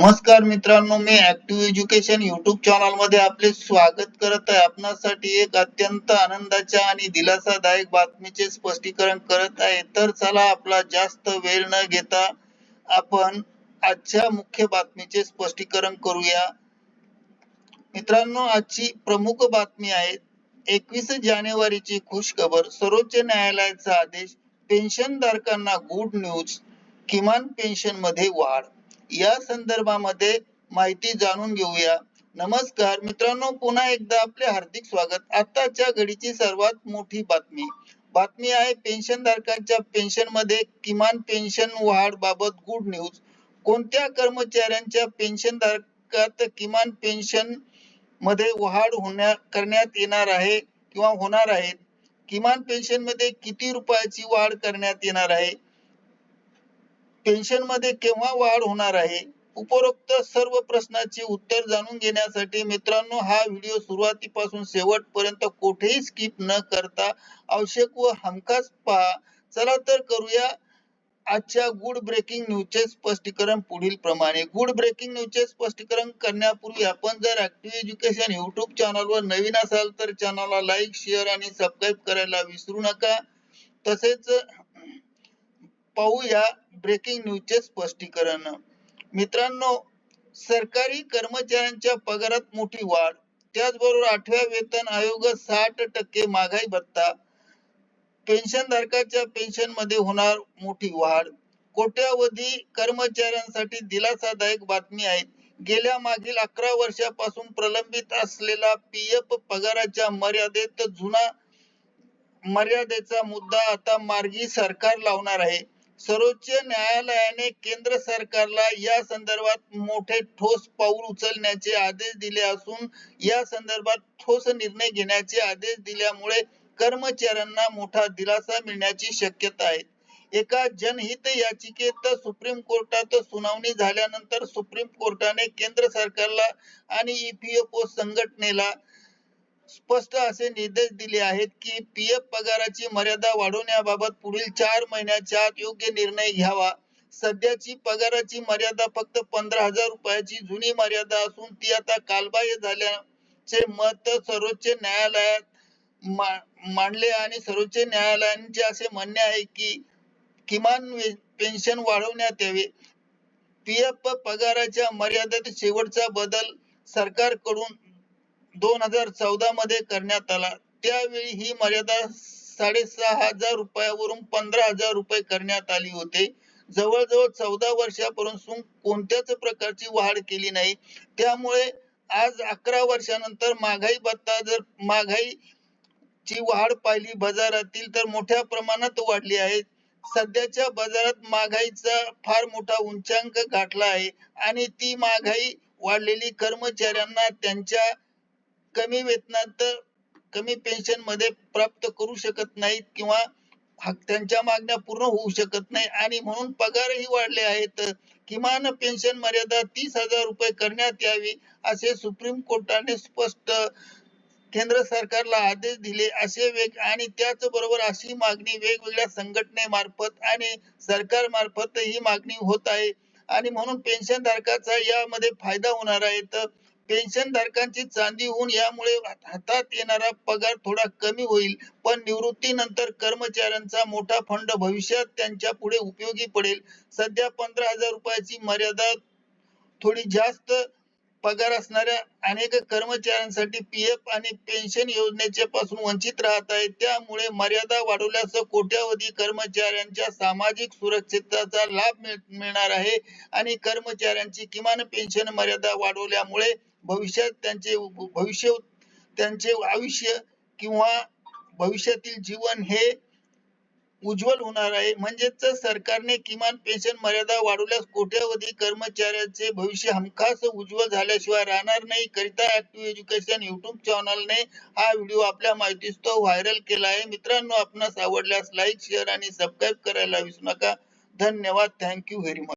नमस्कार मित्रांनो, मी active education YouTube channel मध्ये आपले स्वागत करत आहे. आपणासाठी एक अत्यंत आनंदाच्या आणि दिलासादायक बातमीचे स्पष्टीकरण करत आहे. तर चला, आपला जास्त वेळ न घेता आपण आजच्या मुख्य बातमीचे स्पष्टीकरण करूया. मित्रांनो, आजची प्रमुख बातमी आहे 21 जानेवारीची खुशखबर. सर्वोच्च न्यायालयाचा आदेश, पेन्शनधारकांना गुड न्यूज, किमान पेन्शन मध्ये वाढ. या संदर्भामध्ये माहिती जाणून घेऊया. नमस्कार मित्रांनो, पुन्हा एकदा आपले हार्दिक स्वागत. आताच्या घडीची सर्वात मोठी बातमी आहे पेन्शनधारकांच्या पेन्शन मध्ये किमान पेन्शन वाढ बाबत गुड न्यूज. कोणत्या कर्मचाऱ्यांच्या पेन्शनधारकात किमान पेन्शन मध्ये वाढ करण्यात येणार आहे किंवा होणार आहे? किमान पेन्शन मध्ये किती रुपयाची वाढ करण्यात येणार आहे? पेन्शन मध्ये केव्हा वाढ होणार आहे? उपरोक्त सर्व प्रश्नाची उत्तर जाणून घेण्यासाठी मित्रांनो, हा व्हिडिओ सुरुवातीपासून शेवटपर्यंत कोठेही स्किप न करता आवश्यक व हमखास पहा. चला तर करूया आजच्या गुड ब्रेकिंग न्यूजचे स्पष्टीकरण पुढील प्रमाणे. गुड ब्रेकिंग न्यूजचे स्पष्टीकरण करण्यापूर्वी आपण जर ऍक्टिव्ह एज्युकेशन युट्यूब चॅनलवर नवीन असाल तर चॅनलला लाईक, शेअर आणि सबस्क्राईब करायला विसरू नका. तसेच पाहूया ब्रेकिंग न्यूजचे स्पष्टीकरण. मित्रांनो, सरकारी कर्मचाऱ्यांच्या पगारात मोठी वाढ. त्याचबरोबर 8व्या वेतन आयोग 60% महागाई भत्ता. पेन्शनधारकांच्या पेन्शन मध्ये होणार मोठी वाढ. कोट्यावधी कर्मचाऱ्यांसाठी दिलासादायक बातमी आहे. गेल्या मागील 11 वर्षापासून प्रलंबित असलेला पीएफ पगाराच्या जुना मर्यादेचा मुद्दा आता मार्गी सरकार लावणार आहे. सर्वोच्च न्यायालयाने केंद्र सरकारला या संदर्भात मोठे ठोस पाऊल उचलण्याचे आदेश दिले असून या संदर्भात ठोस निर्णय घेण्याचे आदेश दिल्यामुळे कर्मचाऱ्यांना मोठा दिलासा मिळण्याची शक्यता आहे. एका जनहित याचिकेत सुप्रीम कोर्टात सुनावणी झाल्यानंतर सुप्रीम कोर्टाने केंद्र सरकारला आणि ईपीएफओ संघटनेला स्पष्ट असे निर्देश दिले आहेत की पीएफ पगाराची मर्यादा वाढवण्याबाबत पुढील 4 महिन्याच्या आत योग्य निर्णय घ्यावा. सध्याची पगाराची मर्यादा फक्त 15,000 रुपयाची जुनी मर्यादा असून ती आता कालबाह्य झाल्याचे मत सर्वोच्च न्यायालयात मांडले आणि सर्वोच्च न्यायालयाचे असे म्हणणे आहे की किमान पेन्शन वाढवण्यात यावे. पीएफ पगाराच्या मर्यादेत शेवटचा बदल सरकारकडून 2014 मध्ये करण्यात आला. त्यावेळी ही मर्यादा 6,500 रुपयावरून 15,000 रुपये करण्यात आली होती. जवळजवळ 14 वर्षापासून कोणत्याच प्रकारची वाढ केली नाही. त्यामुळे आज 11 वर्षानंतर महागाई भत्ता जर महागाईची वाढ पाहिली बाजारातील तर मोठ्या प्रमाणात वाढली आहे. सध्याच्या बाजारात महागाईचा फार मोठा उच्चांक गाठला आहे आणि ती महागाई वाढलेली कर्मचाऱ्यांना त्यांच्या कमी वेतनात कमी पेन्शन मध्ये प्राप्त करू शकत नाहीत किंवा त्यांच्या मागण्या पूर्ण होऊ शकत नाही आणि म्हणून पगारही वाढले आहेत. किमान पेन्शन मर्यादा 30,000 रुपये करण्यात यावी असे सुप्रीम कोर्टाने स्पष्ट केंद्र सरकारला आदेश दिले. आणि त्याचबरोबर अशी मागणी वेगवेगळ्या संघटनेमार्फत आणि सरकारमार्फत ही मागणी होत आहे आणि म्हणून पेन्शनधारकाचा यामध्ये फायदा होणार आहे. तर पेन्शनधारकांची चांदी होऊन यामुळे हातात येणारा पगार थोडा कमी होईल, पण निवृत्तीनंतर कर्मचाऱ्यांचा मोठा फंड भविष्यात त्यांच्या पुढे उपयोगी पडेल. सध्या 15,000 रुपयाची मर्यादा थोडी जास्त पगार असणाऱ्या अनेक कर्मचाऱ्यांसाठी पीएफ आणि पेन्शन योजनेच्या पासून वंचित राहत आहेत. त्यामुळे मर्यादा वाढवल्यास कोट्यावधी कर्मचाऱ्यांच्या सामाजिक सुरक्षेचा लाभ मिळणार आहे आणि कर्मचाऱ्यांची किमान पेन्शन मर्यादा वाढवल्यामुळे भविष्यात त्यांचे आयुष्य किंवा भविष्यातील जीवन हे उज्ज्वल होणार आहे. म्हणजेच सरकारने किमान पेन्शन मर्यादा वाढवल्यास कोट्यावधी कर्मचाऱ्यांचे भविष्य हमखास उज्ज्वल झाल्याशिवाय राहणार नाही. करिता ऍक्टिव्ह एज्युकेशन युट्यूब चॅनलने हा व्हिडिओ आपल्या माहितीस्तव व्हायरल केला आहे. मित्रांनो, आपणास आवडल्यास लाईक, शेअर आणि सबस्क्राईब करायला विसरू नका. धन्यवाद. Thank you very much.